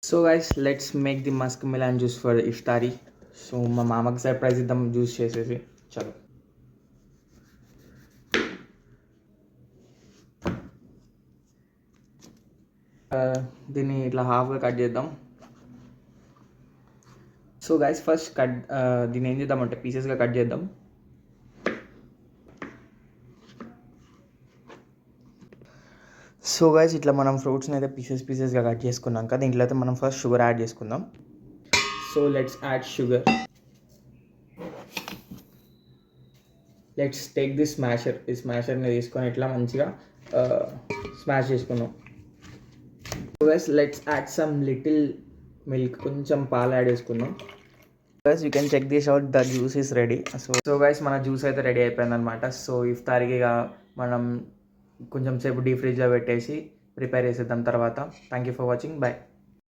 So guys let's make the muskmelon juice for iftari. So మా మామకి surprise ఇద్దాం juice చేసేసి. చలో దీన్ని ఇట్లా హాఫ్గా కట్ చేద్దాం. సో గైస్ ఫస్ట్ దీన్ని ఏం చేద్దామంటే పీసెస్గా కట్ చేద్దాం. సో గైస్ ఇట్లా మనం ఫ్రూట్స్ని అయితే పీసెస్గా కట్ చేసుకున్నాక దీంట్లో అయితే మనం ఫస్ట్ షుగర్ యాడ్ చేసుకుందాం. So let's add sugar. Let's take the smasher. ఈ స్మాషర్ని తీసుకొని ఇట్లా మంచిగా స్మాష్ చేసుకుందాం. So guys let's add some little milk. కొంచెం పాలు యాడ్ చేసుకుందాం. Guys you can check this out, the juice is ready. So guys మన జ్యూస్ అయితే రెడీ అయిపోయింది అనమాట. సో ఇఫ్తారీకి మనం కొంచెం సేపు డీప్ ఫ్రిడ్జ్లో పెట్టేసి ప్రిపేర్ చేసేద్దాం తర్వాత. Thank you for watching. Bye.